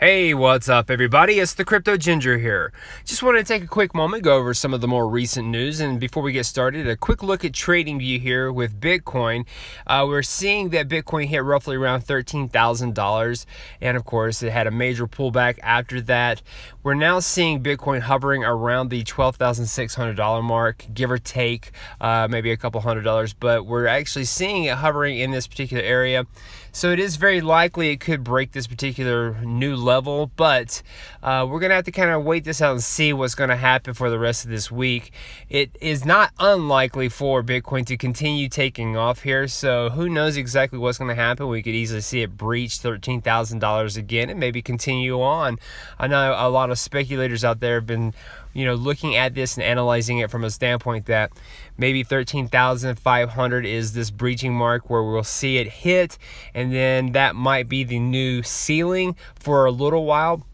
Hey, what's up everybody? It's the Crypto Ginger here. Just wanted to take a quick moment, go over some of the more recent news, and before we get started, a quick look at TradingView here with Bitcoin. We're seeing that Bitcoin hit roughly around $13,000, and of course it had a major pullback after that. We're now seeing Bitcoin hovering around the $12,600 mark, give or take maybe a couple $100, but we're actually seeing it hovering in this particular area. So it is very likely it could break this particular new level, but we're going to have to kind of wait this out and see what's going to happen for the rest of this week. It is not unlikely for Bitcoin to continue taking off here, so who knows exactly what's going to happen. We could easily see it breach $13,000 again and maybe continue on. I know a lot of speculators out there have been looking at this and analyzing it from a standpoint that maybe 13,500 is this breaching mark where we'll see it hit, and then that might be the new ceiling for a little while.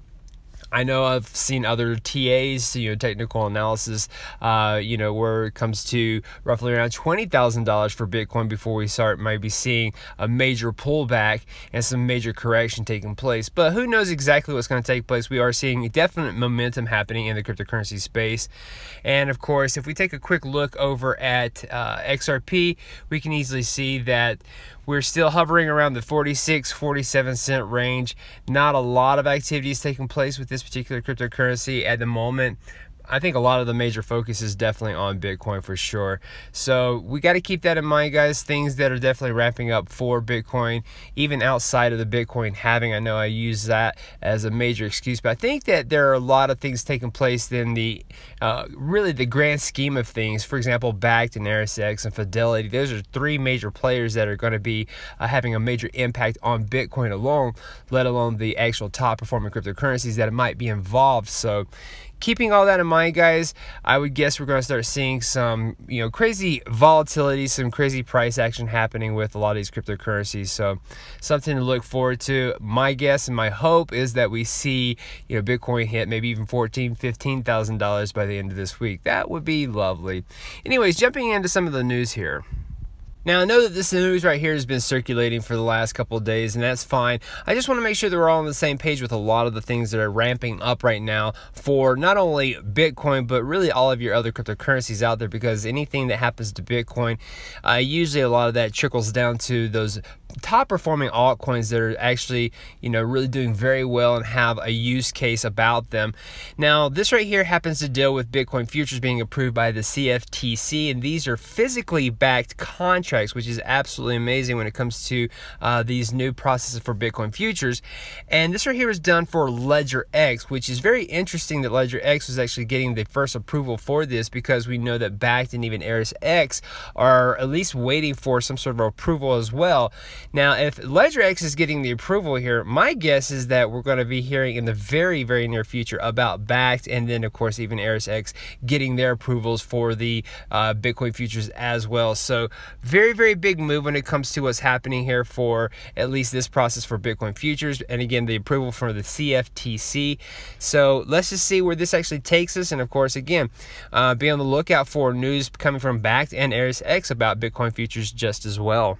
I know I've seen other TAs, technical analysis, where it comes to roughly around $20,000 for Bitcoin before we start maybe seeing a major pullback and some major correction taking place. But who knows exactly what's going to take place. We are seeing definite momentum happening in the cryptocurrency space. And of course, if we take a quick look over at XRP, we can easily see that we're still hovering around the 46-47 cent range. Not a lot of activities taking place with this particular cryptocurrency at the moment. I think a lot of the major focus is definitely on Bitcoin for sure. So we got to keep that in mind, guys. Things that are definitely ramping up for Bitcoin, even outside of the Bitcoin halving. I know I use that as a major excuse, but I think that there are a lot of things taking place in the really the grand scheme of things. For example, Bakkt and RSX and Fidelity. Those are three major players that are going to be having a major impact on Bitcoin alone, let alone the actual top performing cryptocurrencies that might be involved. So keeping all that in mind, guys, I would guess we're going to start seeing some, crazy volatility, some crazy price action happening with a lot of these cryptocurrencies. So something to look forward to. My guess and my hope is that we see, Bitcoin hit maybe even $14,000, $15,000 by the end of this week. That would be lovely. Anyways, jumping into some of the news here. Now, I know that this news right here has been circulating for the last couple of days, and that's fine. I just want to make sure that we're all on the same page with a lot of the things that are ramping up right now for not only Bitcoin, but really all of your other cryptocurrencies out there, because anything that happens to Bitcoin, usually a lot of that trickles down to those top performing altcoins that are actually, really doing very well and have a use case about them. Now, this right here happens to deal with Bitcoin futures being approved by the CFTC, and these are physically backed contracts, which is absolutely amazing when it comes to these new processes for Bitcoin futures. And this right here is done for Ledger X, which is very interesting that Ledger X was actually getting the first approval for this, because we know that Bakkt and even RSX are at least waiting for some sort of approval as well. Now, if Ledger X is getting the approval here, my guess is that we're going to be hearing in the very, very near future about Bakkt, and then of course even RSX getting their approvals for the Bitcoin futures as well. So very, very big move when it comes to what's happening here for at least this process for Bitcoin futures, and again the approval for the CFTC. So let's just see where this actually takes us, and of course again be on the lookout for news coming from Bakkt and RSX about Bitcoin futures just as well.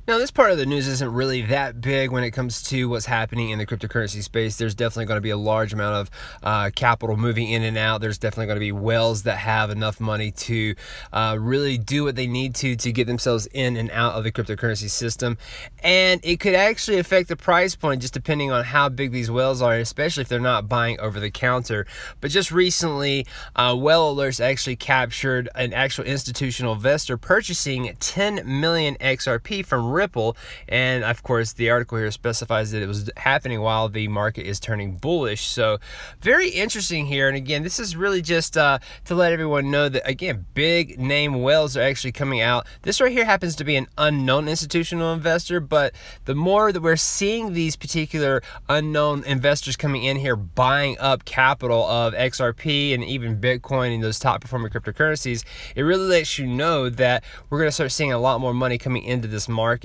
Now, this part of the news isn't really that big when it comes to what's happening in the cryptocurrency space. There's definitely going to be a large amount of capital moving in and out. There's definitely going to be whales that have enough money to really do what they need to get themselves in and out of the cryptocurrency system. And it could actually affect the price point just depending on how big these whales are, especially if they're not buying over the counter. But just recently, Whale Alerts actually captured an actual institutional investor purchasing 10 million XRP from Ripple, and of course the article here specifies that it was happening while the market is turning bullish. So very interesting here, and again this is really just to let everyone know that again big name whales are actually coming out. This right here happens to be an unknown institutional investor, but the more that we're seeing these particular unknown investors coming in here buying up capital of XRP and even Bitcoin and those top performing cryptocurrencies, it really lets you know that we're going to start seeing a lot more money coming into this market.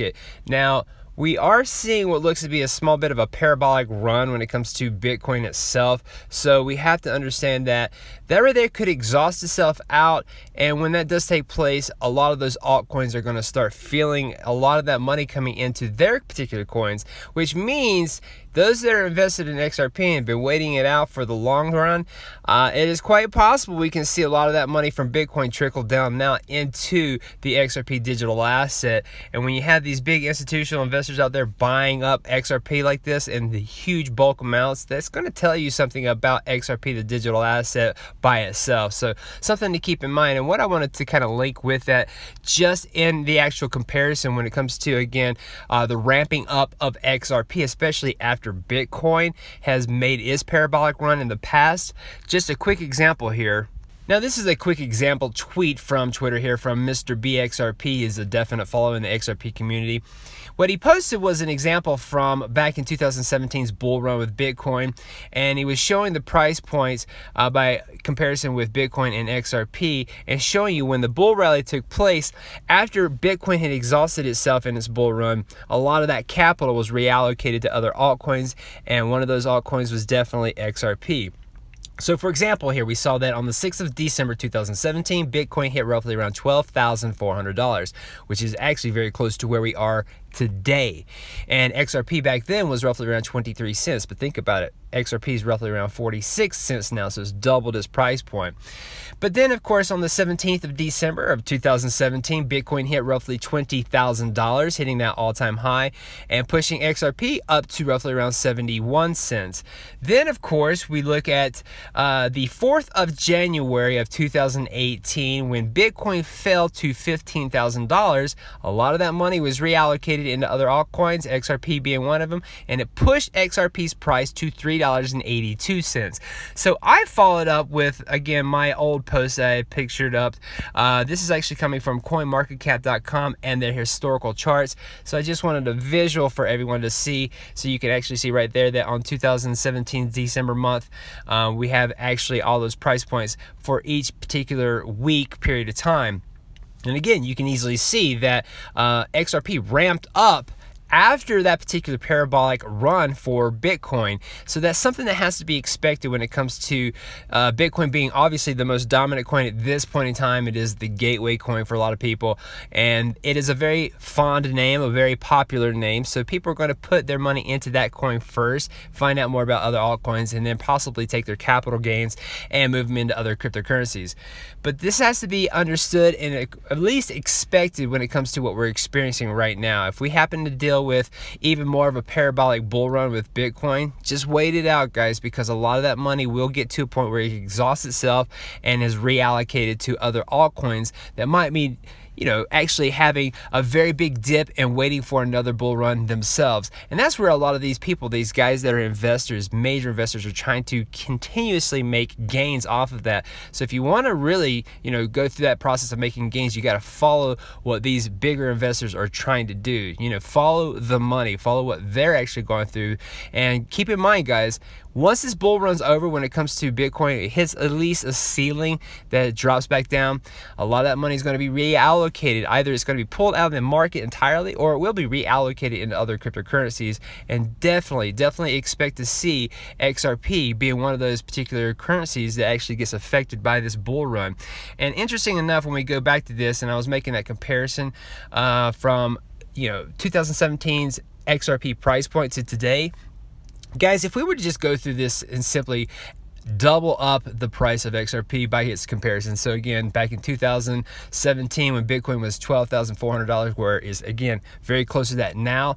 Now, we are seeing what looks to be a small bit of a parabolic run when it comes to Bitcoin itself. So we have to understand that right there could exhaust itself out. And when that does take place, a lot of those altcoins are going to start feeling a lot of that money coming into their particular coins, which means those that are invested in XRP and been waiting it out for the long run, it is quite possible we can see a lot of that money from Bitcoin trickle down now into the XRP digital asset. And when you have these big institutional investors out there buying up XRP like this in the huge bulk amounts, that's going to tell you something about XRP, the digital asset by itself. So something to keep in mind. And what I wanted to kind of link with that, just in the actual comparison when it comes to, again, the ramping up of XRP, especially after Bitcoin has made its parabolic run in the past. Just a quick example here. Now, this is a quick example tweet from Twitter here from Mr. BXRP. He's a definite follower in the XRP community. What he posted was an example from back in 2017's bull run with Bitcoin, and he was showing the price points by comparison with Bitcoin and XRP, and showing you when the bull rally took place after Bitcoin had exhausted itself in its bull run. A lot of that capital was reallocated to other altcoins, and one of those altcoins was definitely XRP. So for example, here we saw that on the 6th of December 2017, Bitcoin hit roughly around $12,400, which is actually very close to where we are today. And XRP back then was roughly around 23 cents. But think about it, XRP is roughly around 46 cents now, so it's doubled its price point. But then, of course, on the 17th of December of 2017, Bitcoin hit roughly $20,000, hitting that all-time high and pushing XRP up to roughly around 71 cents. Then, of course, we look at the 4th of January of 2018, when Bitcoin fell to $15,000. A lot of that money was reallocated into other altcoins, XRP being one of them, and it pushed XRP's price to $3.82. So I followed up with, again, my old post that I pictured up. This is actually coming from coinmarketcap.com and their historical charts. So I just wanted a visual for everyone to see, so you can actually see right there that on 2017 December month, we have actually all those price points for each particular week period of time. And again, you can easily see that XRP ramped up after that particular parabolic run for Bitcoin. So that's something that has to be expected when it comes to Bitcoin being obviously the most dominant coin at this point in time. It is the gateway coin for a lot of people, and it is a very fond name, a very popular name. So people are going to put their money into that coin first, find out more about other altcoins, and then possibly take their capital gains and move them into other cryptocurrencies. But this has to be understood and at least expected when it comes to what we're experiencing right now. If we happen to deal with even more of a parabolic bull run with Bitcoin, just wait it out, guys, because a lot of that money will get to a point where it exhausts itself and is reallocated to other altcoins that might mean, actually having a very big dip and waiting for another bull run themselves. And that's where a lot of these people, these guys that are investors, major investors, are trying to continuously make gains off of that. So if you want to really, go through that process of making gains, you got to follow what these bigger investors are trying to do. Follow the money, follow what they're actually going through. And keep in mind, guys, once this bull run's over, when it comes to Bitcoin, it hits at least a ceiling that drops back down. A lot of that money is going to be reallocated. Either it's going to be pulled out of the market entirely, or it will be reallocated into other cryptocurrencies. And definitely expect to see XRP being one of those particular currencies that actually gets affected by this bull run. And interesting enough, when we go back to this, and I was making that comparison from 2017's XRP price point to today. Guys, if we were to just go through this and simply double up the price of XRP by its comparison. So again, back in 2017 when Bitcoin was $12,400, where it is, again, very close to that now.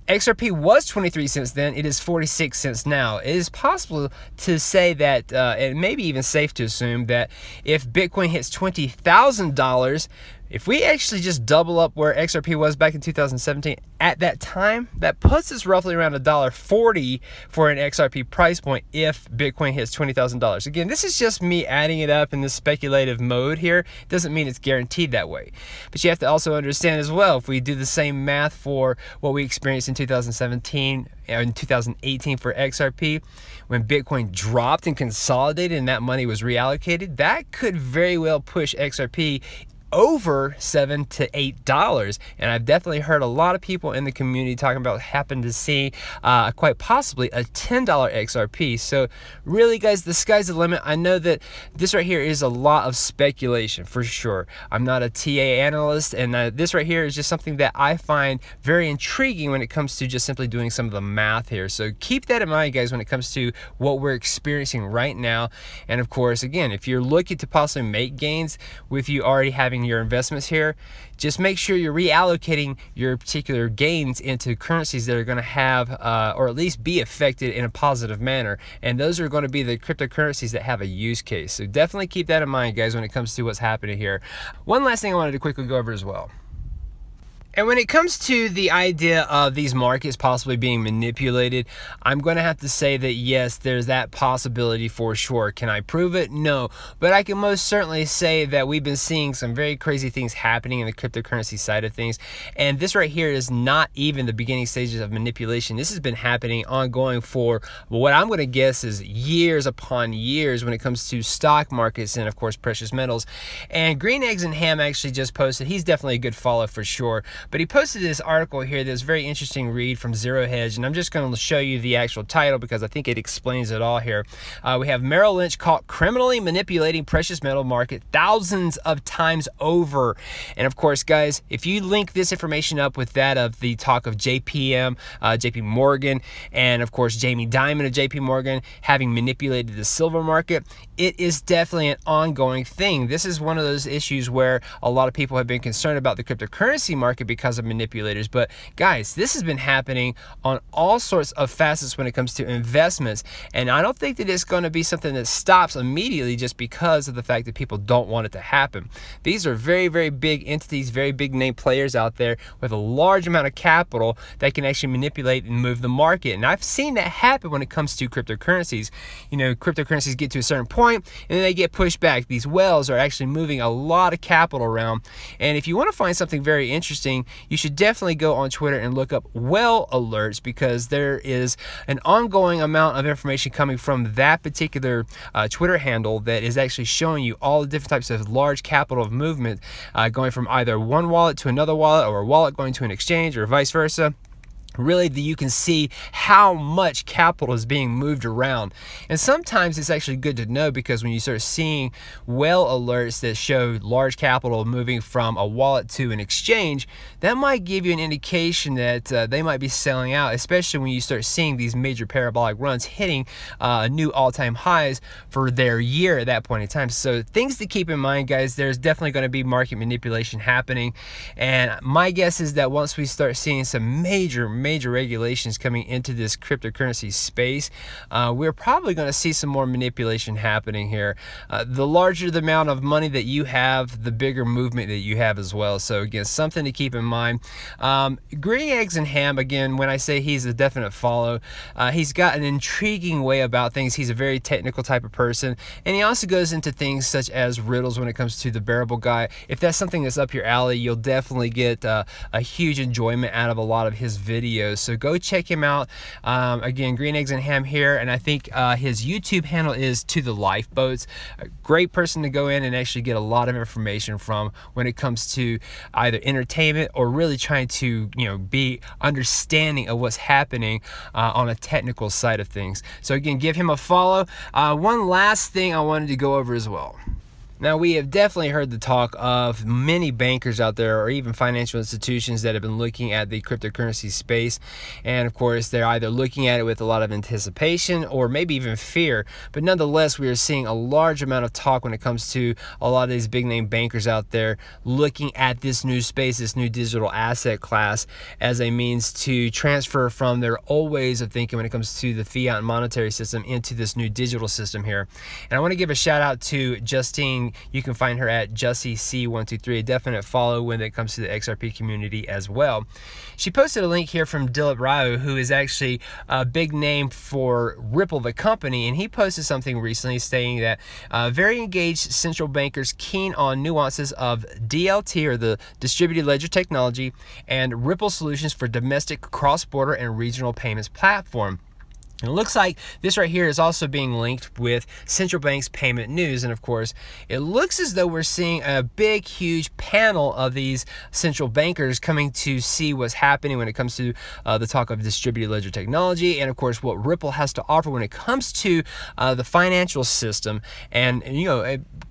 XRP was 23 cents then, it is 46 cents now. It is possible to say that, and maybe even safe to assume that if Bitcoin hits $20,000, if we actually just double up where XRP was back in 2017, at that time, that puts us roughly around $1.40 for an XRP price point if Bitcoin hits $20,000. Again, this is just me adding it up in this speculative mode here. It doesn't mean it's guaranteed that way. But you have to also understand as well, if we do the same math for what we experienced in 2017 and 2018 for XRP, when Bitcoin dropped and consolidated and that money was reallocated, that could very well push XRP over $7 to $8. And I've definitely heard a lot of people in the community talking about happen to see quite possibly a $10 XRP. So really, guys, the sky's the limit. I know that this right here is a lot of speculation for sure. I'm not a TA analyst, and this right here is just something that I find very intriguing when it comes to just simply doing some of the math here. So keep that in mind, guys, when it comes to what we're experiencing right now. And of course, again, if you're looking to possibly make gains with you already having your investments here, just make sure you're reallocating your particular gains into currencies that are going to have or at least be affected in a positive manner, and those are going to be the cryptocurrencies that have a use case. So definitely keep that in mind, guys, when it comes to what's happening here. One last thing I wanted to quickly go over as well. And when it comes to the idea of these markets possibly being manipulated, I'm going to have to say that yes, there's that possibility for sure. Can I prove it? No. But I can most certainly say that we've been seeing some very crazy things happening in the cryptocurrency side of things. And this right here is not even the beginning stages of manipulation. This has been happening ongoing for what I'm going to guess is years upon years when it comes to stock markets and, of course, precious metals. And Green Eggs and Ham actually just posted, he's definitely a good follow for sure. But he posted this article here that's very interesting read from Zero Hedge, and I'm just going to show you the actual title because I think it explains it all here. We have Merrill Lynch caught criminally manipulating precious metal market thousands of times over. And of course, guys, if you link this information up with that of the talk of JP Morgan, and of course Jamie Dimon of JP Morgan having manipulated the silver market, it is definitely an ongoing thing. This is one of those issues where a lot of people have been concerned about the cryptocurrency market because of manipulators. But guys, this has been happening on all sorts of facets when it comes to investments. And I don't think that it's going to be something that stops immediately just because of the fact that people don't want it to happen. These are very, very big entities, very big name players out there with a large amount of capital that can actually manipulate and move the market. And I've seen that happen when it comes to cryptocurrencies. You know, cryptocurrencies get to a certain point and then they get pushed back. These whales are actually moving a lot of capital around. And if you want to find something very interesting, you should definitely go on Twitter and look up whale alerts, because there is an ongoing amount of information coming from that particular Twitter handle that is actually showing you all the different types of large capital of movement going from either one wallet to another wallet, or a wallet going to an exchange, or vice versa. Really, you can see how much capital is being moved around. And sometimes it's actually good to know, because when you start seeing whale alerts that show large capital moving from a wallet to an exchange, that might give you an indication that they might be selling out, especially when you start seeing these major parabolic runs hitting new all-time highs for their year at that point in time. So things to keep in mind, guys, there's definitely going to be market manipulation happening. And my guess is that once we start seeing some major regulations coming into this cryptocurrency space, we're probably going to see some more manipulation happening here. The larger the amount of money that you have, the bigger movement that you have as well. So again, something to keep in mind. Green Eggs and Ham, again, when I say he's a definite follow, he's got an intriguing way about things. He's a very technical type of person, and he also goes into things such as riddles when it comes to the bearable guy. If that's something that's up your alley, you'll definitely get a huge enjoyment out of a lot of his videos. So go check him out. Again, Green Eggs and Ham here, and I think his YouTube handle is To The Lifeboats. A great person to go in and actually get a lot of information from when it comes to either entertainment or really trying to, be understanding of what's happening on a technical side of things. So again, give him a follow. One last thing I wanted to go over as well. Now, we have definitely heard the talk of many bankers out there, or even financial institutions, that have been looking at the cryptocurrency space. And of course, they're either looking at it with a lot of anticipation or maybe even fear. But nonetheless, we are seeing a large amount of talk when it comes to a lot of these big name bankers out there looking at this new space, this new digital asset class, as a means to transfer from their old ways of thinking when it comes to the fiat monetary system into this new digital system here. And I want to give a shout out to Justine. You can find her at JussieC123, a definite follow when it comes to the XRP community as well. She posted a link here from Dilip Rao, who is actually a big name for Ripple, the company, and he posted something recently saying that very engaged central bankers keen on nuances of DLT, or the distributed ledger technology, and Ripple solutions for domestic, cross-border, and regional payments platform. And it looks like this right here is also being linked with central bank's payment news. And of course, it looks as though we're seeing a big, huge panel of these central bankers coming to see what's happening when it comes to the talk of distributed ledger technology. And of course, what Ripple has to offer when it comes to the financial system, and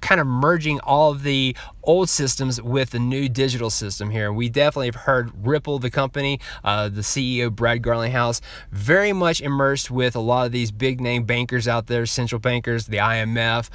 kind of merging all of the old systems with the new digital system here. We definitely have heard Ripple, the company, the CEO, Brad Garlinghouse, very much immersed with a lot of these big name bankers out there, central bankers, the IMF,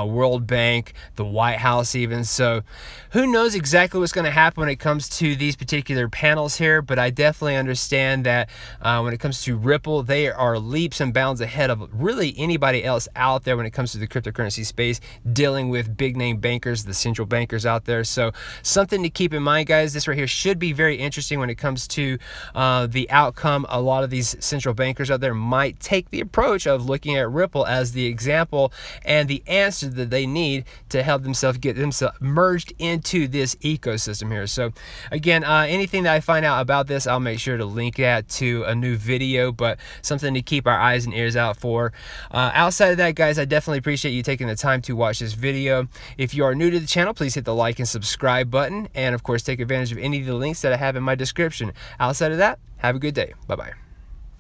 World Bank, the White House even. So who knows exactly what's going to happen when it comes to these particular panels here, but I definitely understand that when it comes to Ripple, they are leaps and bounds ahead of really anybody else out there when it comes to the cryptocurrency space, dealing with big name bankers, the central bankers out there. So something to keep in mind, guys. This right here should be very interesting when it comes to the outcome. A lot of these central bankers out there might take the approach of looking at Ripple as the example and the answer that they need to help themselves get themselves merged into this ecosystem here. So again, anything that I find out about this, I'll make sure to link that to a new video, but something to keep our eyes and ears out for. Outside of that, guys, I definitely appreciate you taking the time to watch this video. If you are new to the channel, please hit the like and subscribe button, and of course take advantage of any of the links that I have in my description. Outside of that, have a good day. Bye-bye.